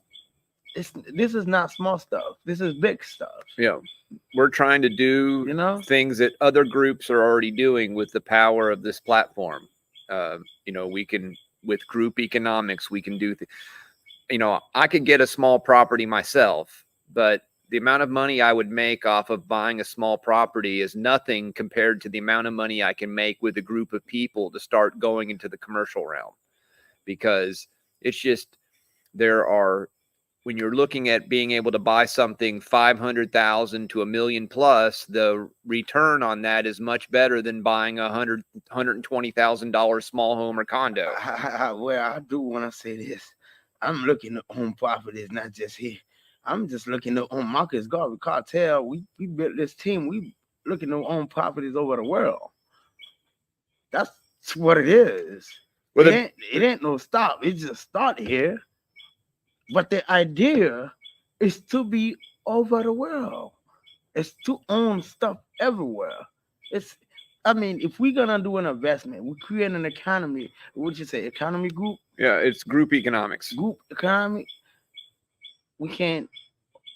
this is not small stuff. This is big stuff. Yeah. We're trying to do things that other groups are already doing with the power of this platform. We can, with group economics, we can do I could get a small property myself, but the amount of money I would make off of buying a small property is nothing compared to the amount of money I can make with a group of people to start going into the commercial realm. Because it's just, when you're looking at being able to buy something 500,000 to $1 million plus, the return on that is much better than buying $120,000 small home or condo. Well, I do want to say this. I'm looking to own properties, not just here. I'm just looking to own MarcusGarveyCartel. We built this team. We looking to own properties over the world. That's what it is. Well, it ain't no stop. It just started here. But the idea is to be over the world. It's to own stuff everywhere. If we're gonna do an investment, we create an economy. What'd you say? Economy group? Yeah, it's group economics. Group economy. We can't.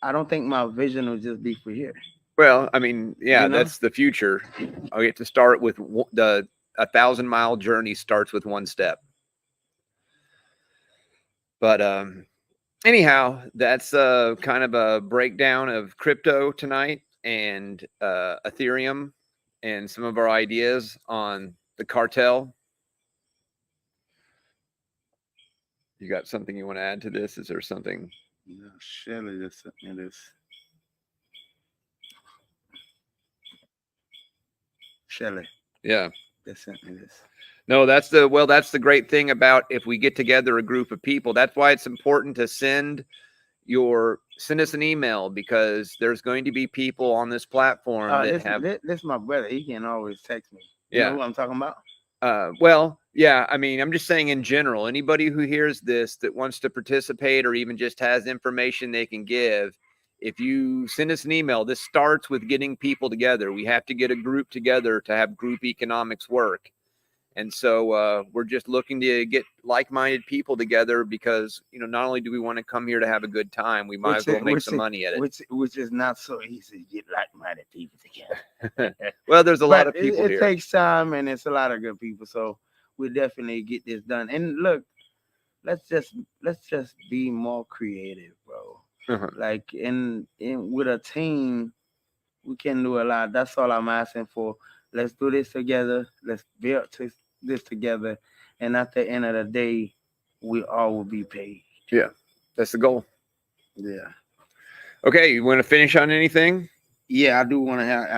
I don't think my vision will just be for here. Well, that's the future. I get to start with the 1,000-mile journey starts with one step. But anyhow, that's kind of a breakdown of crypto tonight and Ethereum and some of our ideas on the cartel. You got something you want to add to this? Is there something? No, Shelly just sent me this. Shelly. Yeah. They sent me this. No, that's the great thing about if we get together a group of people. That's why it's important to send us an email, because there's going to be people on this platform that this is my brother. He can always text me. You know what I'm talking about? Yeah, I'm just saying in general, anybody who hears this that wants to participate or even just has information they can give, if you send us an email, this starts with getting people together. We have to get a group together to have group economics work. And so we're just looking to get like-minded people together because, not only do we want to come here to have a good time, we might as well make some money at it. Which is not so easy to get like-minded people together. Well, there's a lot of people here. It takes time, and it's a lot of good people. So we'll definitely get this done. And look, let's just be more creative, bro. Uh-huh. Like in with a team, we can do a lot. That's all I'm asking for. Let's do this together. Let's build this together. And at the end of the day, we all will be paid. Yeah, that's the goal. Yeah. Okay, you want to finish on anything? Yeah, I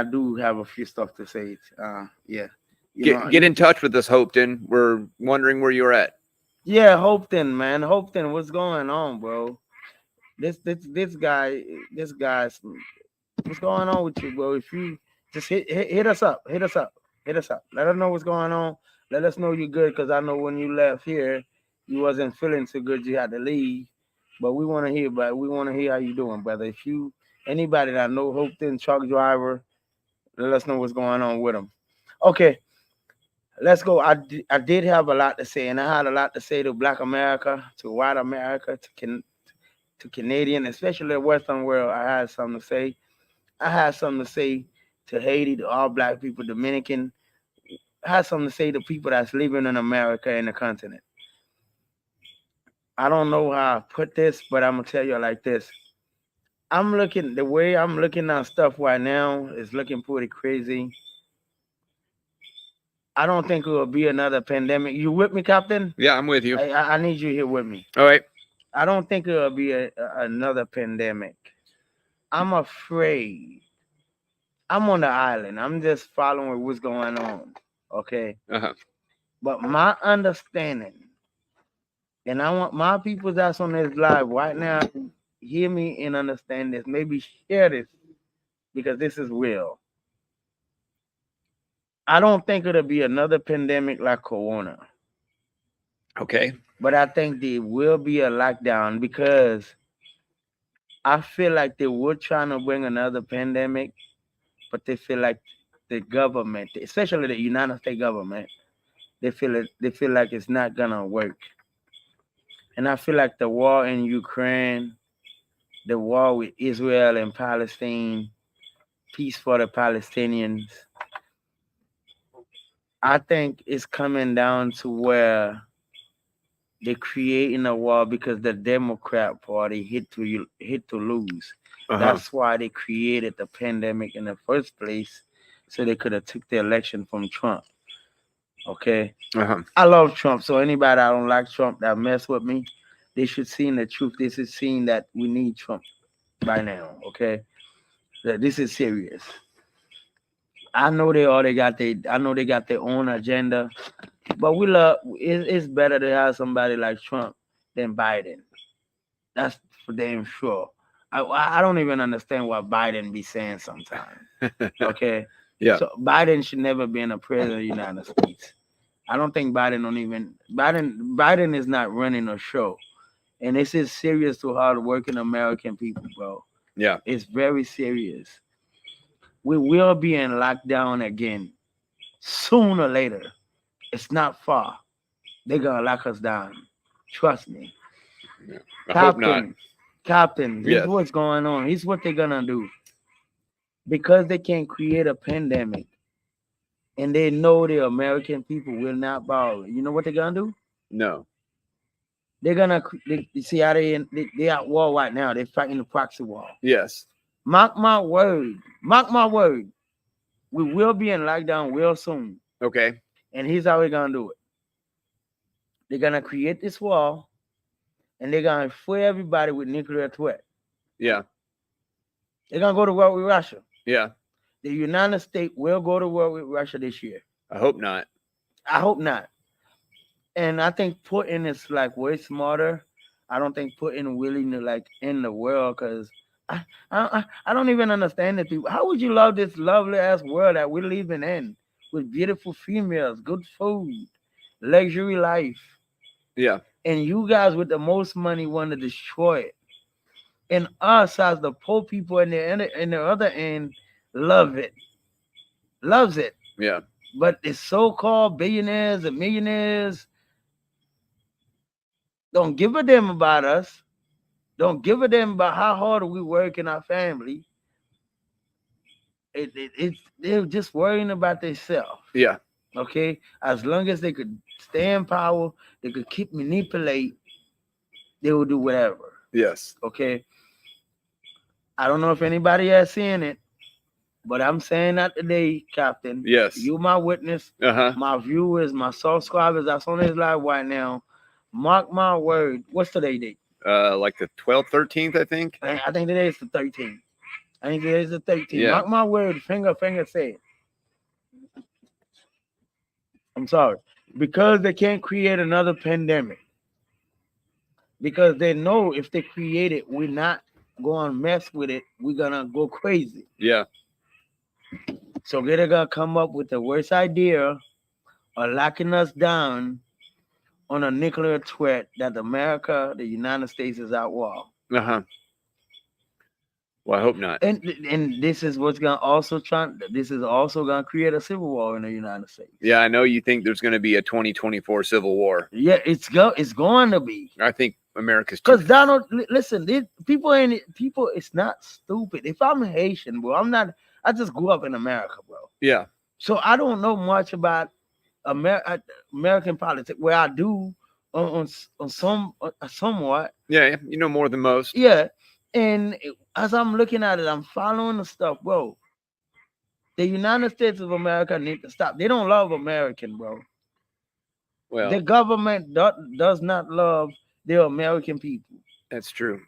do have a few stuff to say. Yeah. Get in touch with us, Hopeton. We're wondering where you're at. Yeah, Hopeton, man. Hopeton, what's going on, bro? This guy's what's going on with you, bro? If you just hit us up. Let us know what's going on. Let us know you're good, because I know when you left here, you wasn't feeling so good. You had to leave. But we want to hear, how you doing, brother. If you anybody that know Hopeton truck driver, let us know what's going on with them. Okay, let's go. I did have a lot to say, and I had a lot to say to Black America, to white America, to Canadian, especially the Western world. I had something to say. I had something to say to Haiti, to all Black people, Dominican. I had something to say to people that's living in America and the continent. I don't know how I put this, but I'm gonna tell you like this. The way I'm looking at stuff right now is looking pretty crazy. I don't think it will be another pandemic. You with me, Captain? Yeah, I'm with you. I need you here with me. All right. I don't think it will be another pandemic. I'm afraid. I'm on the island. I'm just following what's going on. Okay. Uh-huh. But my understanding, and I want my people that's on this live right now, hear me and understand this. Maybe share this because this is real. I don't think it'll be another pandemic like Corona. Okay. But I think there will be a lockdown because I feel like they were trying to bring another pandemic, but they feel like the government, especially the United States government, they feel like it's not gonna work. And I feel like the war in Ukraine, the war with Israel and Palestine, peace for the Palestinians, I think it's coming down to where they're creating a war because the Democrat Party hit to lose. That's why they created the pandemic in the first place, so they could have took the election from Trump. Okay. I love Trump, so anybody that don't like Trump that mess with me, they should see the truth. This is seeing that we need Trump by now. Okay, that this is serious. I know they got their own agenda, but it's better to have somebody like Trump than Biden. That's for damn sure. I don't even understand what Biden be saying sometimes. Okay. Yeah. So Biden should never be in a president of the United States. I don't think Biden is not running a show. And this is serious to hardworking American people, bro. Yeah. It's very serious. We will be in lockdown again. Sooner or later. It's not far. They're gonna lock us down. Trust me. Yeah. I hope not. Captain, this Yes. is what's going on. Here's what they're gonna do. Because they can't create a pandemic and they know the American people will not borrow. You know what they're gonna do? No. They're gonna see how they at war right now. They're fighting the proxy war. Yes. Mark my word. Mark my word. We will be in lockdown real soon. Okay. And here's how we're gonna do it. They're gonna create this wall, and they're gonna free everybody with nuclear threat. Yeah. They're gonna go to war with Russia. Yeah. The United States will go to war with Russia this year. I hope not. I hope not. And I think Putin is like way smarter. I don't think Putin willing to like end the world because I don't even understand the people. How would you love this lovely ass world that we're living in with beautiful females, good food, luxury life? Yeah. And you guys with the most money want to destroy it. And us as the poor people in the other end love it. Loves it. Yeah. But the so-called billionaires and millionaires don't give a damn about us. Don't give a damn about how hard we work in our family. They're just worrying about themselves. Yeah. Okay? As long as they could stay in power, they could keep manipulate, they will do whatever. Yes. Okay? I don't know if anybody has seen it, but I'm saying that today, Captain. Yes. You my witness. My viewers, my subscribers that's on this live right now. Mark my word. What's today date? Like the 12th, 13th, I think. I think today is the 13th. I think today is the 13th. Yeah. Mark my word. Finger say it. I'm sorry. Because they can't create another pandemic. Because they know if they create it, we're not going to mess with it. We're going to go crazy. Yeah. So they're going to come up with the worst idea of locking us down on a nuclear threat that America, the United States, is at war. Uh-huh. Well, I hope not. And this is what's gonna also this is also gonna create a civil war in the United States. Yeah, I know you think there's going to be a 2024 civil war. Yeah, it's going to be. I think America's because Donald. Listen, people it's not stupid. If I'm Haitian, bro, I'm not. I just grew up in America, bro. Yeah. So I don't know much about American politics. Where I do on somewhat. Yeah, you know more than most. Yeah, and as I'm looking at it, I'm following the stuff, bro. The United States of America need to stop. They don't love American, bro. Well, the government does not love the American people. That's true.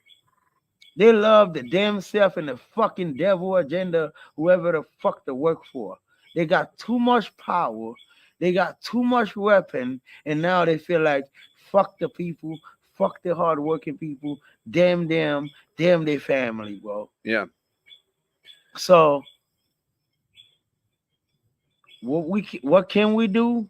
They love the damn self and the fucking devil agenda, whoever the fuck they work for. They got too much power. They got too much weapon, and now they feel like fuck the people, fuck the hardworking people, damn them, damn their family, bro. Yeah. So what can we do?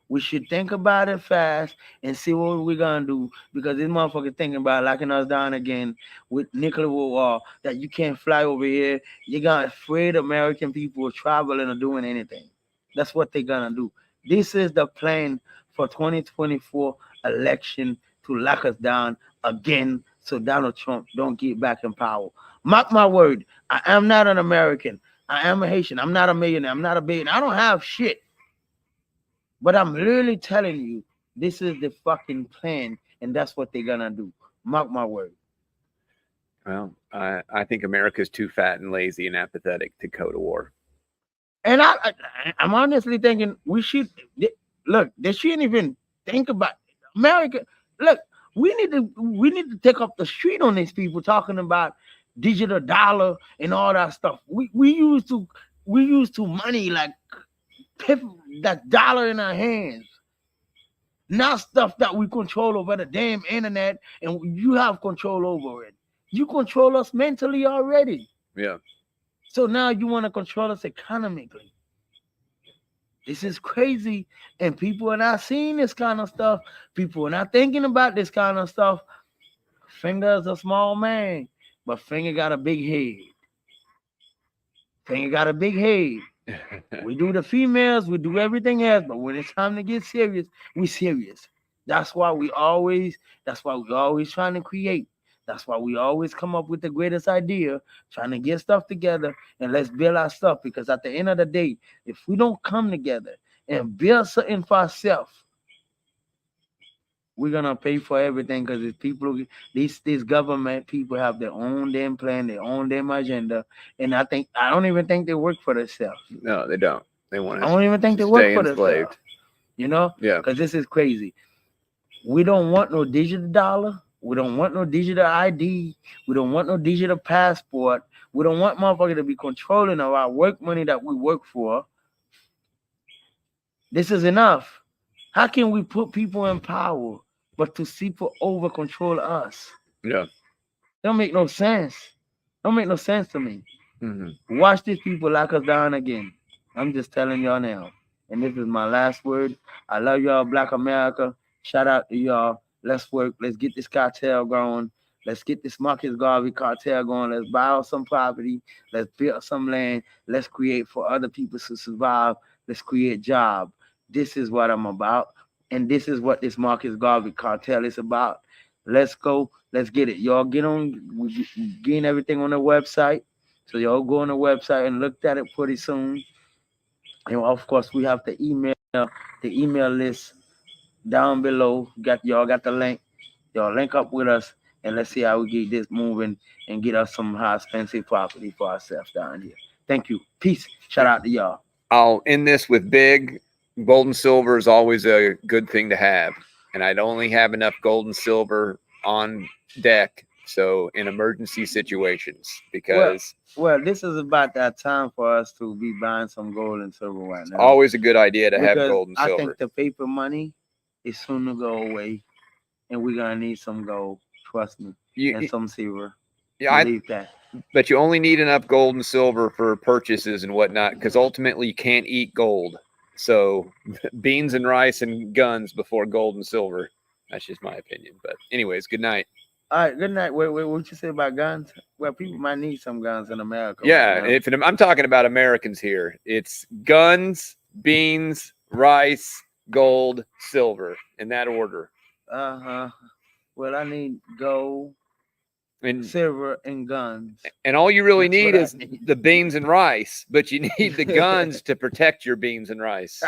We should think about it fast and see what we're gonna do, because this motherfucker thinking about locking us down again with nuclear war that you can't fly over here. You're gonna afraid American people traveling or doing anything. That's what they're gonna do. This is the plan for 2024 election, to lock us down again so Donald Trump don't get back in power. Mark my word, I am not an American. I am a Haitian. I'm not a millionaire. I'm not a billionaire. I don't have shit. But I'm really telling you, this is the fucking plan, and that's what they're gonna do. Mark my word. Well, I think America's too fat and lazy and apathetic to go to war. And I'm honestly thinking we should look. They shouldn't even think about America. Look, we need to take up the street on these people talking about digital dollar and all that stuff. We used to money like that dollar in our hands. Not stuff that we control over the damn internet, and you have control over it. You control us mentally already. Yeah. So now you want to control us economically. This is crazy, and people are not seeing this kind of stuff. People are not thinking about this kind of stuff. Finger is a small man, but Finger got a big head. Finger got a big head. We do the females, we do everything else, but when it's time to get serious, we serious. That's why we always trying to create. That's why we always come up with the greatest idea, trying to get stuff together and let's build our stuff. Because at the end of the day, if we don't come together and build something for ourselves, we're gonna pay for everything. Because these government people have their own damn plan, their own damn agenda, and I don't even think they work for themselves. No, they don't. They want to. I don't even think they work for themselves. You know? Yeah. Because this is crazy. We don't want no digital dollar. We don't want no digital ID. We don't want no digital passport. We don't want motherfuckers to be controlling of our work money that we work for. This is enough. How can we put people in power, but to see people over control us? Yeah. Don't make no sense. Don't make no sense to me. Mm-hmm. Watch these people lock us down again. I'm just telling y'all now. And this is my last word. I love y'all, Black America. Shout out to y'all. Let's work. Let's get this cartel going. Let's get this Marcus Garvey cartel going. Let's buy out some property. Let's build some land. Let's create for other people to survive. Let's create jobs. This is what I'm about. And this is what this Marcus Garvey cartel is about. Let's go. Let's get it. Y'all get on. We getting everything on the website. So y'all go on the website and look at it pretty soon. And of course, we have the email list down below. Y'all got the link. Y'all link up with us, and let's see how we get this moving and get us some high expensive property for ourselves down here. Thank you. Peace. Shout out to y'all. I'll end this with big. Gold and silver is always a good thing to have, and I'd only have enough gold and silver on deck, so in emergency situations, because well, this is about that time for us to be buying some gold and silver right now. Always a good idea to have gold and silver. I think the paper money is soon to go away, and we're gonna need some gold. Trust me, and some silver. Yeah, I believe that. But you only need enough gold and silver for purchases and whatnot, because ultimately you can't eat gold. So beans and rice and guns before gold and silver. That's just my opinion. But anyways, good night. All right, good night. Wait, what you say about guns? Well, people might need some guns in America. Yeah, right now. if I'm talking about Americans here, it's guns, beans, rice, gold, silver, in that order. Well, I need gold, And silver, and guns. and all you really That's need what I is need. the beans and rice, but you need the guns to protect your beans and rice.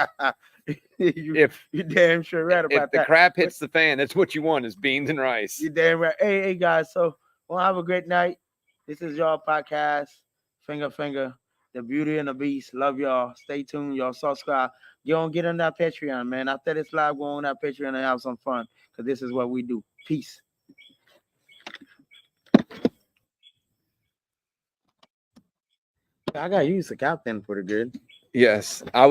you damn sure right If about the that. crap hits the fan, that's what you want is beans and rice. You damn right. Hey guys. So, well, have a great night. This is y'all podcast. Finger, the beauty and the beast. Love y'all. Stay tuned. Y'all subscribe. You don't get on that Patreon, man. After this live, go on that Patreon and have some fun. Because this is what we do. Peace. I got used to Captain pretty good. Yes.